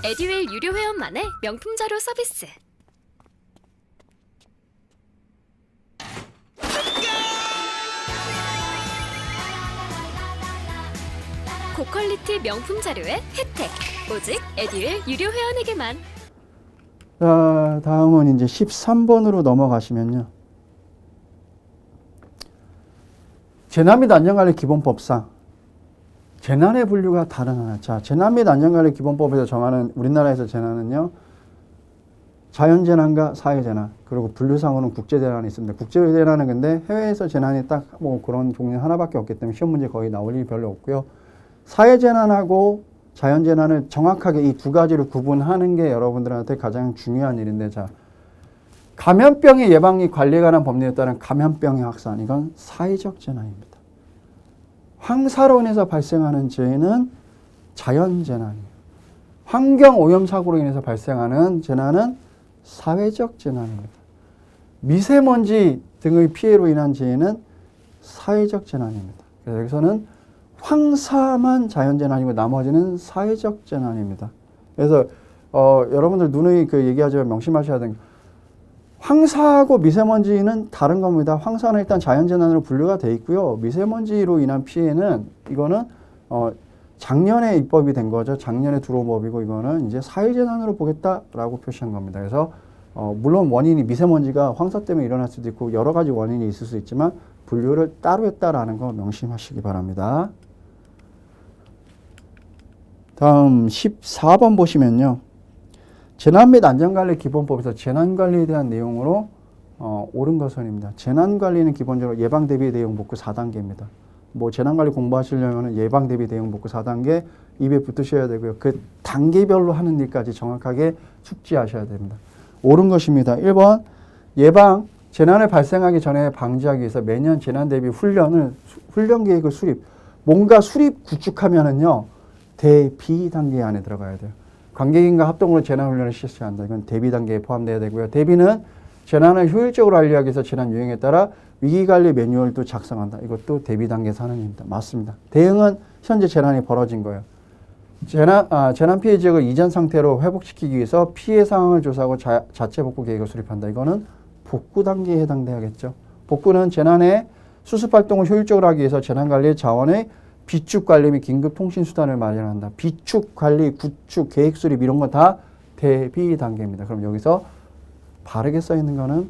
에듀윌 유료 회원만의 명품 자료 서비스. 고퀄리티 명품 자료의 혜택. 오직 에듀윌 유료 회원에게만. 자, 다음은 이제 13번으로 넘어가시면요. 재난 및 안전관리 기본법상 재난의 분류가 다른 하나. 자, 재난 및 안전관리 기본법에서 정하는 우리나라에서 재난은요. 자연재난과 사회재난, 그리고 분류상으로는 국제재난이 있습니다. 국제재난은 근데 해외에서 재난이 딱 뭐 그런 종류 하나밖에 없기 때문에 시험 문제 거의 나올 일이 별로 없고요. 사회재난하고 자연재난을 정확하게 이 두 가지를 구분하는 게 여러분들한테 가장 중요한 일인데, 자, 감염병의 예방 및 관리에 관한 법률에 따른 감염병의 확산, 이건 사회적 재난입니다. 황사로 인해서 발생하는 재해는 자연재난이에요. 환경오염사고로 인해서 발생하는 재난은 사회적 재난입니다. 미세먼지 등의 피해로 인한 재해는 사회적 재난입니다. 그래서 여기서는 황사만 자연재난이고 나머지는 사회적 재난입니다. 그래서 여러분들 누누이 얘기하지만 명심하셔야 되는 게, 황사하고 미세먼지는 다른 겁니다. 황사는 일단 자연재난으로 분류가 돼 있고요. 미세먼지로 인한 피해는 이거는 작년에 입법이 된 거죠. 작년에 들어온 법이고, 이거는 이제 사회재난으로 보겠다라고 표시한 겁니다. 그래서 물론 원인이 미세먼지가 황사 때문에 일어날 수도 있고 여러 가지 원인이 있을 수 있지만 분류를 따로 했다라는 거 명심하시기 바랍니다. 다음 14번 보시면요. 재난 및 안전관리 기본법에서 재난관리에 대한 내용으로 옳은 것은입니다. 재난관리는 기본적으로 예방 대비 대응 복구 4단계입니다. 뭐 재난관리 공부하시려면 예방 대비 대응 복구 4단계 입에 붙으셔야 되고요. 그 단계별로 하는 일까지 정확하게 숙지하셔야 됩니다. 옳은 것입니다. 1번 예방, 재난을 발생하기 전에 방지하기 위해서 매년 재난 대비 훈련 계획을 수립. 뭔가 수립 구축하면은요. 대비 단계 안에 들어가야 돼요. 관계기관과 합동으로 재난훈련을 실시한다. 이건 대비 단계에 포함되어야 되고요. 대비는 재난을 효율적으로 관리하기 위해서 재난 유형에 따라 위기관리 매뉴얼도 작성한다. 이것도 대비 단계 산업입니다. 맞습니다. 대응은 현재 재난이 벌어진 거예요. 재난 피해 지역을 이전 상태로 회복시키기 위해서 피해 상황을 조사하고 자체 복구 계획을 수립한다. 이거는 복구 단계에 해당돼야겠죠. 복구는 재난의 수습 활동을 효율적으로 하기 위해서 재난관리 자원의 비축 관리 및 긴급 통신 수단을 마련한다. 비축 관리, 구축, 계획 수립 이런 거 다 대비 단계입니다. 그럼 여기서 바르게 써 있는 거는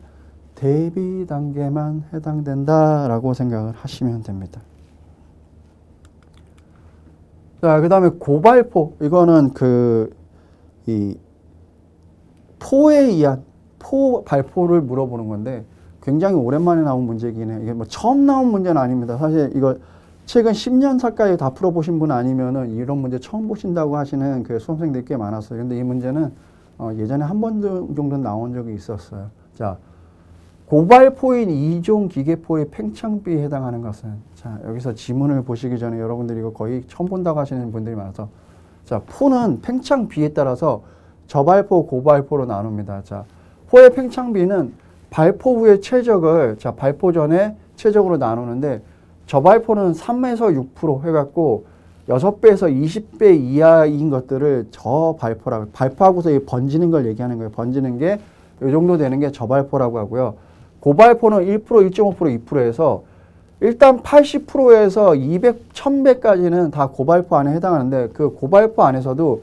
대비 단계만 해당된다라고 생각을 하시면 됩니다. 자, 그다음에 고발포. 이거는 이 포에 의한 발포를 물어보는 건데 굉장히 오랜만에 나온 문제긴 해요. 이게 뭐 처음 나온 문제는 아닙니다. 사실 이거 최근 10년 가까이 다 풀어보신 분 아니면은 이런 문제 처음 보신다고 하시는 그 수험생들이 꽤 많았어요. 근데 이 문제는 예전에 한 번 정도 나온 적이 있었어요. 자, 고발포인 2종 기계포의 팽창비에 해당하는 것은, 자, 여기서 지문을 보시기 전에 여러분들이 이거 거의 처음 본다고 하시는 분들이 많아서, 자, 포는 팽창비에 따라서 저발포, 고발포로 나눕니다. 자, 포의 팽창비는 발포 후의 최적을, 자, 발포 전에 최적으로 나누는데, 저발포는 3에서 6% 해갖고 6배에서 20배 이하인 것들을 저발포라고, 발포하고서 번지는 걸 얘기하는 거예요. 번지는 게 이 정도 되는 게 저발포라고 하고요. 고발포는 1%, 1.5%, 2%에서 일단 80%에서 200, 1000배까지는 다 고발포 안에 해당하는데, 그 고발포 안에서도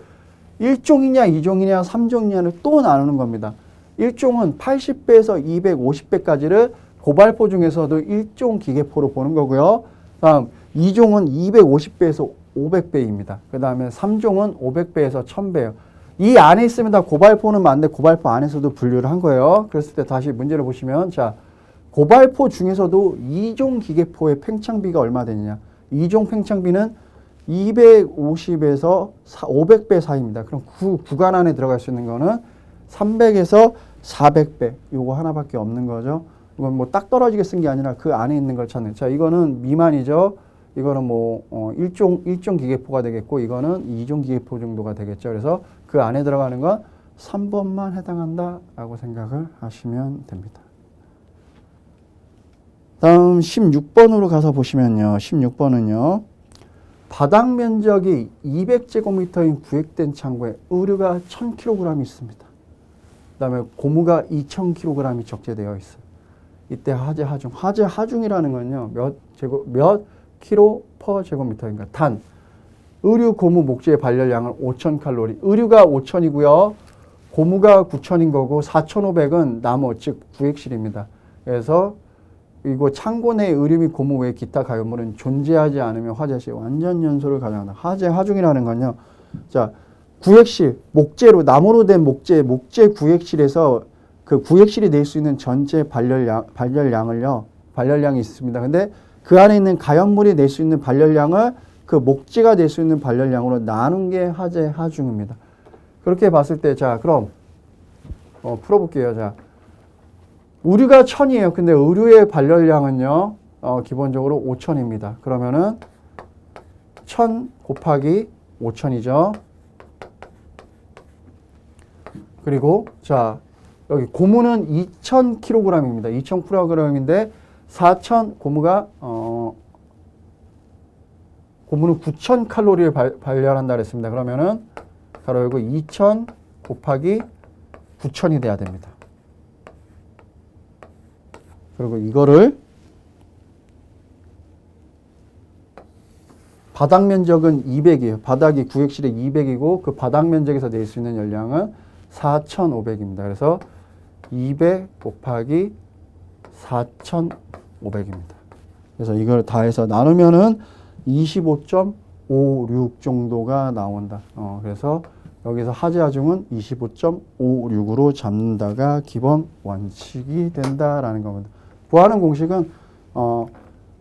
1종이냐, 2종이냐, 3종이냐를 또 나누는 겁니다. 1종은 80배에서 250배까지를 고발포 중에서도 1종 기계포로 보는 거고요. 다음 2종은 250배에서 500배입니다. 그 다음에 3종은 500배에서 1000배예요. 이 안에 있으면 다 고발포는 맞는데 고발포 안에서도 분류를 한 거예요. 그랬을 때 다시 문제를 보시면, 자, 고발포 중에서도 2종 기계포의 팽창비가 얼마 되느냐. 2종 팽창비는 250에서 500배 사이입니다. 그럼 그 구간 안에 들어갈 수 있는 거는 300에서 400배 요거 하나밖에 없는 거죠. 이건 뭐 딱 떨어지게 쓴 게 아니라 그 안에 있는 걸 찾는. 자, 이거는 미만이죠. 이거는 뭐 1종 기계포가 되겠고 이거는 2종 기계포 정도가 되겠죠. 그래서 그 안에 들어가는 건 3번만 해당한다라고 생각을 하시면 됩니다. 다음 16번으로 가서 보시면요. 16번은요. 바닥 면적이 200제곱미터인 구획된 창고에 의류가 1000kg이 있습니다. 그 다음에 고무가 2000kg이 적재되어 있어요. 이때 하재 하중. 하재 하중이라는 건요. 몇 킬로 퍼 제곱미터인가. 단 의류 고무 목재의 발열량은 5000칼로리. 의류가 5000이고요. 고무가 9000인 거고 4500은 나무 즉 구획실입니다. 그래서 이거 창고 내 의류 및 고무 외 기타 가연물은 존재하지 않으며 화재 시 완전 연소를 가정한다. 하재 하중이라는 건요. 자, 구획실 목재로 나무로 된 목재 구획실에서 그 구획실이 낼 수 있는 전체 발열량이 있습니다. 근데 그 안에 있는 가연물이 낼 수 있는 발열량을 그 목재가 낼 수 있는 발열량으로 나눈 게 하재 하중입니다. 그렇게 봤을 때 자, 그럼 풀어볼게요. 자, 의류가 1000이에요. 근데 의류의 발열량은요, 기본적으로 5000입니다. 그러면은 1000 곱하기 5000이죠. 그리고 자, 여기 고무는 2000kg입니다. 2000kg인데 4000 고무가 고무는 9000칼로리를 발열한다 그랬습니다. 그러면은 가로 열고 2000 곱하기 9000이 돼야 됩니다. 그리고 이거를 바닥 면적은 200이에요. 바닥이 구획실에 200이고 그 바닥 면적에서 낼 수 있는 열량은 4500입니다. 그래서 200 곱하기 4500입니다. 그래서 이걸 다 해서 나누면은 25.56 정도가 나온다. 그래서 여기서 하재 하중은 25.56으로 잡는다가 기본 원칙이 된다라는 겁니다. 구하는 공식은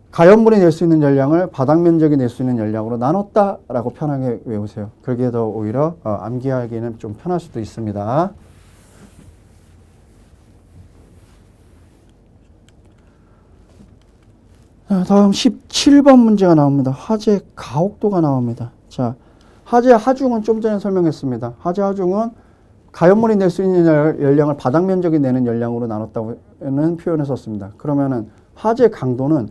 가연물이 낼 수 있는 열량을 바닥 면적이 낼 수 있는 열량으로 나눴다라고 편하게 외우세요. 그게 더 오히려 암기하기에는 좀 편할 수도 있습니다. 다음 17번 문제가 나옵니다. 화재 가옥도가 나옵니다. 자, 화재 하중은 좀 전에 설명했습니다. 화재 하중은 가연물이 낼 수 있는 열량을 바닥 면적이 내는 열량으로 나눴다는 표현을 썼습니다. 그러면은 화재 강도는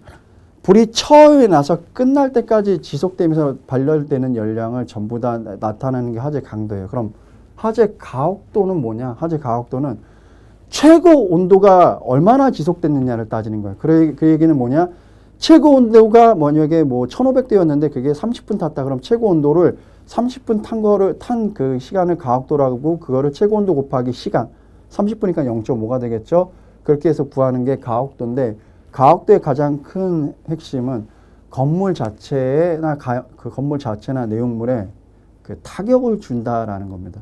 불이 처음에 나서 끝날 때까지 지속되면서 발열되는 열량을 전부 다 나타내는 게 화재 강도예요. 그럼 화재 가옥도는 뭐냐? 화재 가옥도는 최고 온도가 얼마나 지속됐느냐를 따지는 거예요. 그 얘기는 뭐냐? 최고 온도가 만약에 뭐 1500도였는데 그게 30분 탔다. 그럼 최고 온도를 30분 탄 그 시간을 가옥도라고 그거를 최고 온도 곱하기 시간 30분이니까 0.5가 되겠죠. 그렇게 해서 구하는 게 가옥도인데 가옥도의 가장 큰 핵심은 건물 자체나 그 건물 자체나 내용물에 그 타격을 준다라는 겁니다.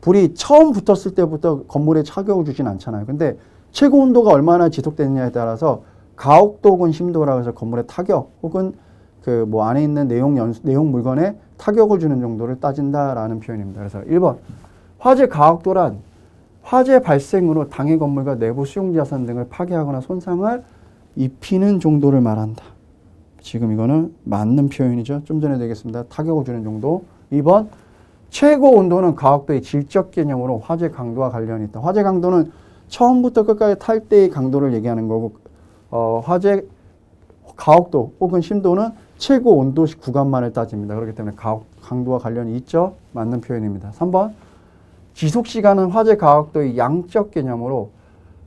불이 처음 붙었을 때부터 건물에 타격을 주진 않잖아요. 근데 최고 온도가 얼마나 지속되느냐에 따라서 가옥도 혹은 심도라고 해서 건물의 타격 혹은 그 뭐 안에 있는 내용 물건에 타격을 주는 정도를 따진다라는 표현입니다. 그래서 1번 화재 가옥도란 화재 발생으로 당해 건물과 내부 수용 자산 등을 파괴하거나 손상을 입히는 정도를 말한다. 지금 이거는 맞는 표현이죠. 좀 전에 되겠습니다. 타격을 주는 정도. 2번 최고 온도는 가옥도의 질적 개념으로 화재 강도와 관련이 있다. 화재 강도는 처음부터 끝까지 탈 때의 강도를 얘기하는 거고 화재 가옥도 혹은 심도는 최고 온도 구간만을 따집니다. 그렇기 때문에 강도와 관련이 있죠. 맞는 표현입니다. 3번 지속시간은 화재 가옥도의 양적 개념으로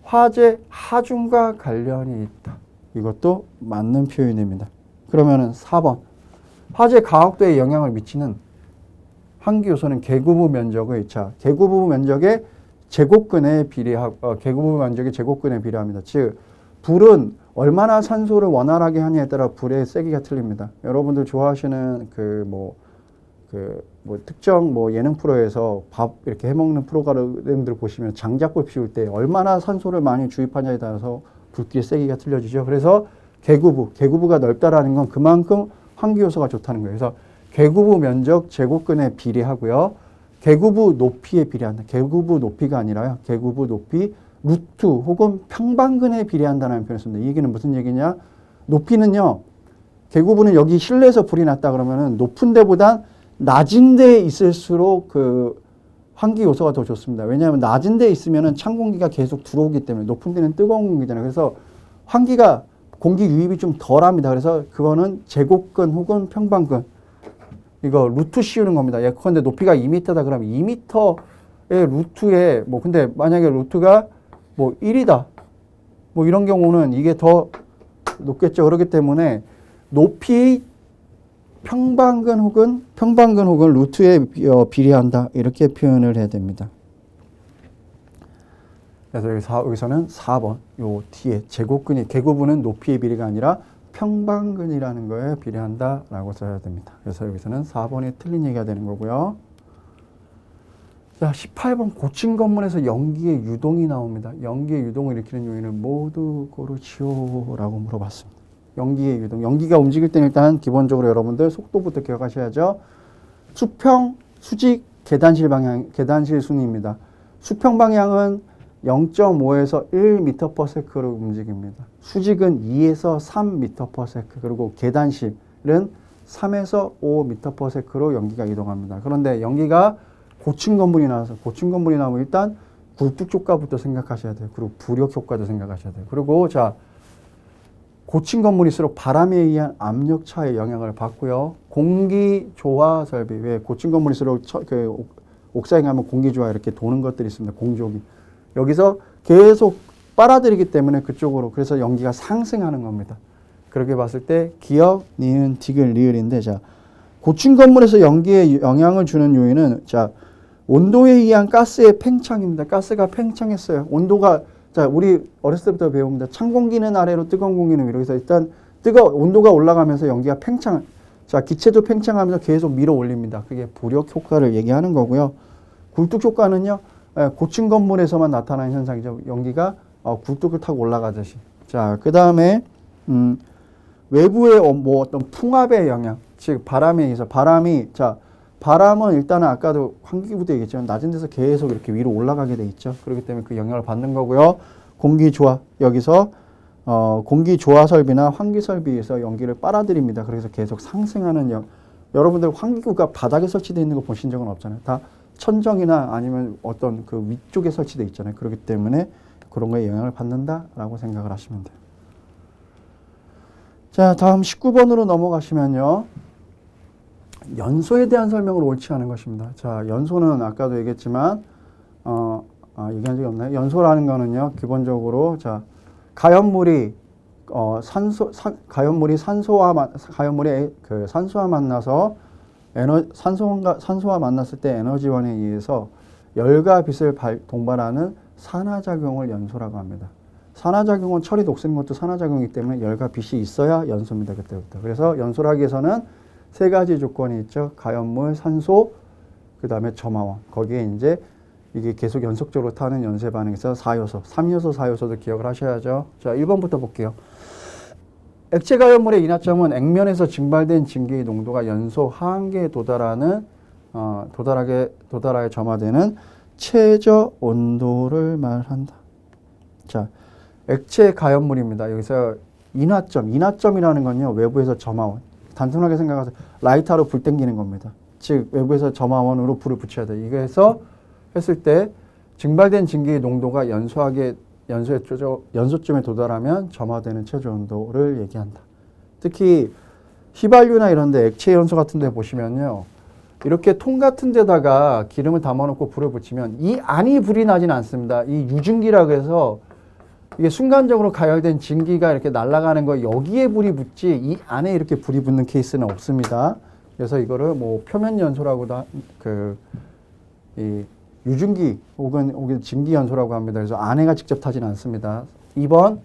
화재 하중과 관련이 있다. 이것도 맞는 표현입니다. 그러면은 4번 화재 가옥도에 영향을 미치는 환기 요소는 개구부 면적의 개구부 면적의 제곱근에 개구부 면적의 제곱근에 비례합니다. 즉 불은 얼마나 산소를 원활하게 하냐에 따라 불의 세기가 틀립니다. 여러분들 좋아하시는 특정 예능 프로에서 밥 이렇게 해먹는 프로그램들 보시면 장작불 피울 때 얼마나 산소를 많이 주입하냐에 따라서 불길의 세기가 틀려지죠. 그래서 개구부가 넓다라는 건 그만큼 환기 요소가 좋다는 거예요. 그래서 개구부 면적 제곱근에 비례하고요. 계구부 높이에 비례한다. 계구부 높이가 아니라요. 계구부 높이 루트 혹은 평방근에 비례한다는 표현을 씁니다. 이 얘기는 무슨 얘기냐? 높이는요. 계구부는 여기 실내에서 불이 났다 그러면은 높은 데보단 낮은 데에 있을수록 그 환기 요소가 더 좋습니다. 왜냐하면 낮은 데에 있으면은 찬 공기가 계속 들어오기 때문에 높은 데는 뜨거운 공기잖아요. 그래서 환기가 공기 유입이 좀 덜합니다. 그래서 그거는 제곱근 혹은 평방근 이거 루트 씌우는 겁니다. 예컨대 높이가 2m다 그러면 2m의 루트에 뭐 근데 만약에 루트가 뭐 1이다 뭐 이런 경우는 이게 더 높겠죠. 그렇기 때문에 높이 평방근 혹은 루트에 비례한다 이렇게 표현을 해야 됩니다. 그래서 여기서는 4번 요 뒤에 제곱근이 계구부는 높이의 비례가 아니라 평방근이라는 거에 비례한다라고 써야 됩니다. 그래서 여기서는 4번이 틀린 얘기가 되는 거고요. 자, 18번 고층 건물에서 연기의 유동이 나옵니다. 연기의 유동을 일으키는 요인을 모두 고르시오라고 물어봤습니다. 연기의 유동. 연기가 움직일 때는 일단 기본적으로 여러분들 속도부터 기억하셔야죠. 수평, 수직, 계단실 방향, 계단실 순위입니다. 수평 방향은 0.5에서 1m/s로 움직입니다. 수직은 2에서 3m/s 그리고 계단실은 3에서 5m/s로 연기가 이동합니다. 그런데 연기가 고층 건물이 나오면 일단 굴뚝 효과부터 생각하셔야 돼요. 그리고 부력 효과도 생각하셔야 돼요. 그리고 자 고층 건물일수록 바람에 의한 압력 차의 영향을 받고요. 공기 조화 설비. 왜 고층 건물일수록 옥상에 가면 공기 조화 이렇게 도는 것들이 있습니다. 공조기. 여기서 계속 빨아들이기 때문에 그쪽으로 그래서 연기가 상승하는 겁니다. 그렇게 봤을 때 기역, 니은, 디귿, 리을인데 자 고층 건물에서 연기에 영향을 주는 요인은 자 온도에 의한 가스의 팽창입니다. 가스가 팽창했어요. 온도가 자 우리 어렸을 때부터 배웁니다. 찬 공기는 아래로 뜨거운 공기는 위로. 그래서 일단 온도가 올라가면서 연기가 팽창. 자 기체도 팽창하면서 계속 밀어 올립니다. 그게 부력 효과를 얘기하는 거고요. 굴뚝 효과는요. 고층 건물에서만 나타나는 현상이죠. 연기가 굴뚝을 타고 올라가듯이. 자, 그 다음에 외부의 뭐 어떤 풍압의 영향, 즉 바람에 의해서 바람은 일단은 아까도 환기구도 얘기했지만 낮은 데서 계속 이렇게 위로 올라가게 돼 있죠. 그렇기 때문에 그 영향을 받는 거고요. 공기 조화 여기서 공기 조화 설비나 환기 설비에서 연기를 빨아들입니다. 그래서 계속 상승하는 여러분들 환기구가 바닥에 설치되어 있는 거 보신 적은 없잖아요. 다 천정이나 아니면 어떤 그 위쪽에 설치되어 있잖아요. 그렇기 때문에 그런 거에 영향을 받는다라고 생각을 하시면 돼요. 자, 다음 19번으로 넘어가시면요. 연소에 대한 설명을 옳지 않은 것입니다. 자, 연소는 아까도 얘기했지만 얘기한 적이 없나요? 연소라는 거는요. 기본적으로 자, 가연물이 산소와 만나서 산소와 만났을 때 에너지원에 의해서 열과 빛을 동반하는 산화작용을 연소라고 합니다. 산화작용은 철이 녹슬는 것도 산화작용이기 때문에 열과 빛이 있어야 연소입니다. 그때부터. 그래서 연소를 하기 위해서는 세 가지 조건이 있죠. 가연물, 산소, 그 다음에 점화원. 거기에 이제 이게 계속 연속적으로 타는 연쇄 반응에서 4요소, 3요소, 4요소도 기억을 하셔야죠. 자, 1번부터 볼게요. 액체 가연물의 인하점은 액면에서 증발된 증기의 농도가 연소 하한계에 도달하게 점화되는 최저 온도를 말한다. 자, 액체 가연물입니다. 여기서 인하점이라는 건요. 외부에서 점화원. 단순하게 생각해서 라이터로 불 땡기는 겁니다. 즉 외부에서 점화원으로 불을 붙여야 돼. 이거에서 했을 때 증발된 증기의 농도가 연소점에 도달하면 점화되는 최저 온도를 얘기한다. 특히 휘발유나 이런 데 액체 연소 같은 데 보시면요. 이렇게 통 같은 데다가 기름을 담아놓고 불을 붙이면 이 안이 불이 나진 않습니다. 이 유증기라고 해서 이게 순간적으로 가열된 증기가 이렇게 날아가는 거 여기에 불이 붙지 이 안에 이렇게 불이 붙는 케이스는 없습니다. 그래서 이거를 뭐 표면 연소라고도 이 유증기 혹은 증기 연소라고 합니다. 그래서 안에가 직접 타진 않습니다. 2번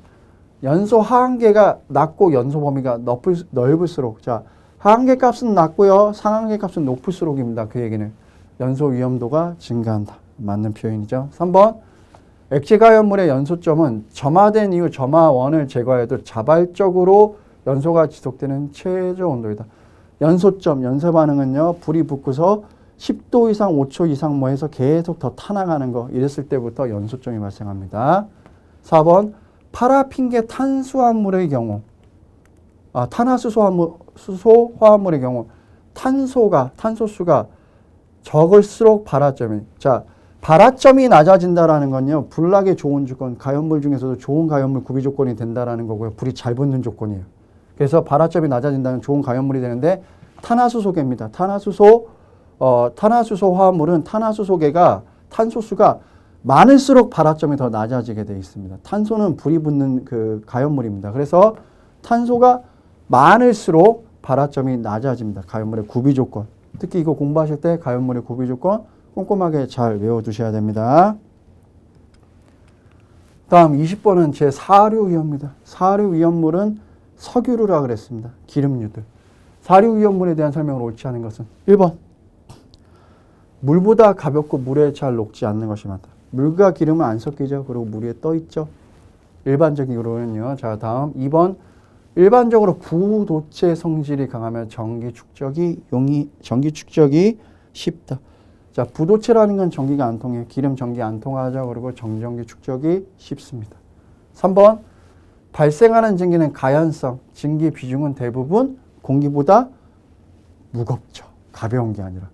연소 하한계가 낮고 연소 범위가 넓을수록 자 하한계 값은 낮고요. 상한계 값은 높을수록입니다. 그 얘기는 연소 위험도가 증가한다. 맞는 표현이죠. 3번 액체 가연물의 연소점은 점화된 이후 점화원을 제거해도 자발적으로 연소가 지속되는 최저 온도이다. 연소점, 연소 반응은요. 불이 붙고서 10도 이상, 5초 이상 뭐 해서 계속 더 타나가는 거 이랬을 때부터 연소점이 발생합니다. 4번 파라핀계 탄수화물의 경우 탄화수소 화합물의 경우 탄소수가 적을수록 발화점이 발화점이 낮아진다라는 건요. 불락에 좋은 조건, 가연물 중에서도 좋은 가연물 구비 조건이 된다라는 거고요. 불이 잘 붙는 조건이에요. 그래서 발화점이 낮아진다는 좋은 가연물이 되는데 탄화수소계입니다. 탄화수소 화합물은 탄화수소계가 탄소수가 많을수록 발화점이 더 낮아지게 되어 있습니다. 탄소는 불이 붙는 그 가연물입니다. 그래서 탄소가 많을수록 발화점이 낮아집니다. 가연물의 구비 조건. 특히 이거 공부하실 때 가연물의 구비 조건 꼼꼼하게 잘 외워두셔야 됩니다. 다음 20번은 제 사류위험입니다. 사류위험물은 석유류라 그랬습니다. 기름류들. 사류위험물에 대한 설명을 옳지 않은 것은 1번 물보다 가볍고 물에 잘 녹지 않는 것이 많다. 물과 기름은 안 섞이죠. 그리고 물 위에 떠 있죠. 일반적으로는요. 자, 다음 2번 일반적으로 부도체 성질이 강하면 전기 축적이 쉽다. 자, 부도체라는 건 전기가 안 통해요. 기름 전기 안 통하죠. 그리고 정전기 축적이 쉽습니다. 3번 발생하는 증기는 가연성, 증기 비중은 대부분 공기보다 무겁죠. 가벼운 게 아니라.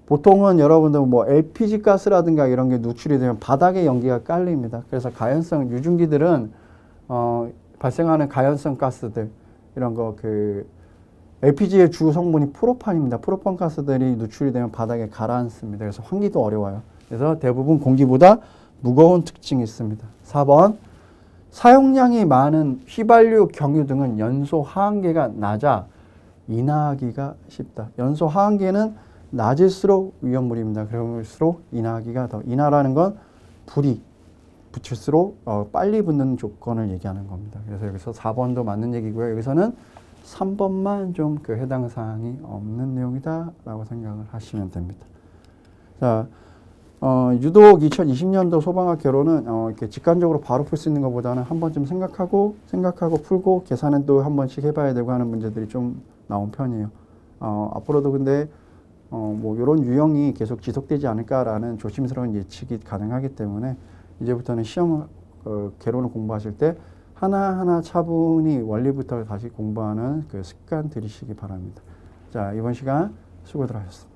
보통은 여러분들 뭐 LPG 가스라든가 이런 게 누출이 되면 바닥에 연기가 깔립니다. 그래서 가연성 유증기들은 발생하는 가연성 가스들 이런 거 LPG의 주 성분이 프로판입니다. 프로판 가스들이 누출이 되면 바닥에 가라앉습니다. 그래서 환기도 어려워요. 그래서 대부분 공기보다 무거운 특징이 있습니다. 4번 사용량이 많은 휘발유, 경유 등은 연소 하한계가 낮아 인하하기가 쉽다. 연소 하한계는 낮을수록 위험물입니다. 그럴수록 인하하기가 더. 인하라는 건 불이 붙일수록 빨리 붙는 조건을 얘기하는 겁니다. 그래서 여기서 4번도 맞는 얘기고요. 여기서는 3번만 좀 해당 사항이 없는 내용이다 라고 생각을 하시면 됩니다. 자, 유독 2020년도 소방학 개론은 이렇게 직관적으로 바로 풀 수 있는 것보다는 한 번쯤 생각하고 풀고 계산은 또 한 번씩 해봐야 되고 하는 문제들이 좀 나온 편이에요. 앞으로도 근데 뭐 이런 유형이 계속 지속되지 않을까라는 조심스러운 예측이 가능하기 때문에 이제부터는 시험 개론을 공부하실 때 하나하나 차분히 원리부터 다시 공부하는 그 습관 들이시기 바랍니다. 자, 이번 시간 수고들 하셨습니다.